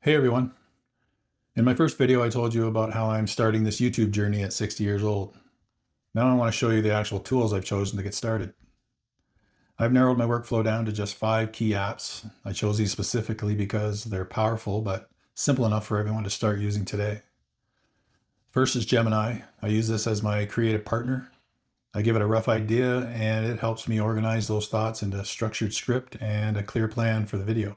Hey everyone. In my first video, I told you about how I'm starting this YouTube journey at 60 years old. Now I want to show you the actual tools I've chosen to get started. I've narrowed my workflow down to just 5 key apps. I chose these specifically because they're powerful, but simple enough for everyone to start using today. First is Gemini. I use this as my creative partner. I give it a rough idea and it helps me organize those thoughts into a structured script and a clear plan for the video.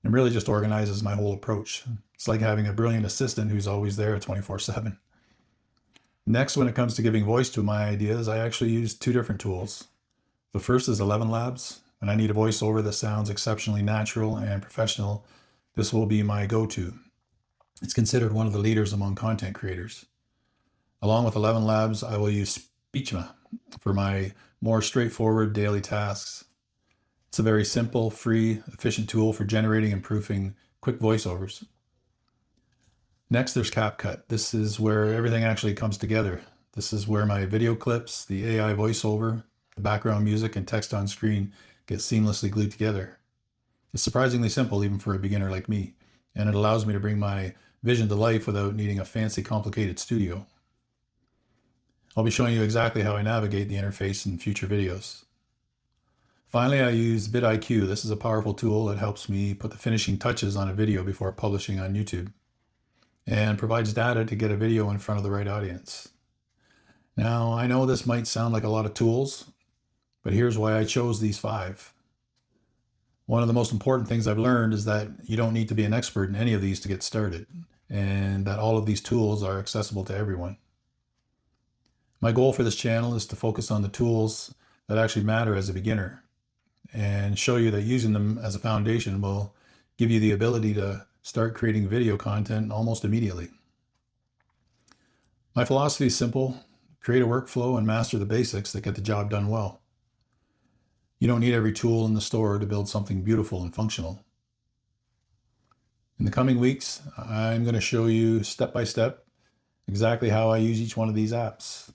It really just organizes my whole approach. It's like having a brilliant assistant who's always there 24/7. Next, when it comes to giving voice to my ideas, I actually use 2 different tools. The first is ElevenLabs. When I need a voiceover that sounds exceptionally natural and professional, this will be my go-to. It's considered one of the leaders among content creators. Along with ElevenLabs, I will use Speechma for my more straightforward daily tasks. It's a very simple, free, efficient tool for generating and proofing quick voiceovers. Next, there's CapCut. This is where everything actually comes together. This is where my video clips, the AI voiceover, the background music, and text on screen get seamlessly glued together. It's surprisingly simple even for a beginner like me, and it allows me to bring my vision to life without needing a fancy, complicated studio. I'll be showing you exactly how I navigate the interface in future videos. Finally, I use vidIQ. This is a powerful tool that helps me put the finishing touches on a video before publishing on YouTube and provides data to get a video in front of the right audience. Now, I know this might sound like a lot of tools, but here's why I chose these 5. One of the most important things I've learned is that you don't need to be an expert in any of these to get started, and that all of these tools are accessible to everyone. My goal for this channel is to focus on the tools that actually matter as a beginner and show you that using them as a foundation will give you the ability to start creating video content almost immediately. My philosophy is simple: create a workflow and master the basics that get the job done well. You don't need every tool in the store to build something beautiful and functional. In the coming weeks, I'm going to show you step by step exactly how I use each one of these apps.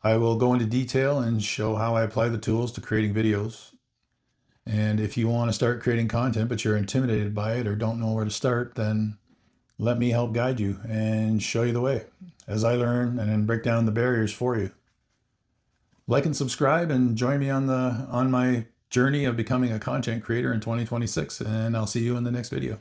I will go into detail and show how I apply the tools to creating videos. And if you want to start creating content, but you're intimidated by it or don't know where to start, then let me help guide you and show you the way as I learn and then break down the barriers for you. Like and subscribe and join me on my journey of becoming a content creator in 2026, and I'll see you in the next video.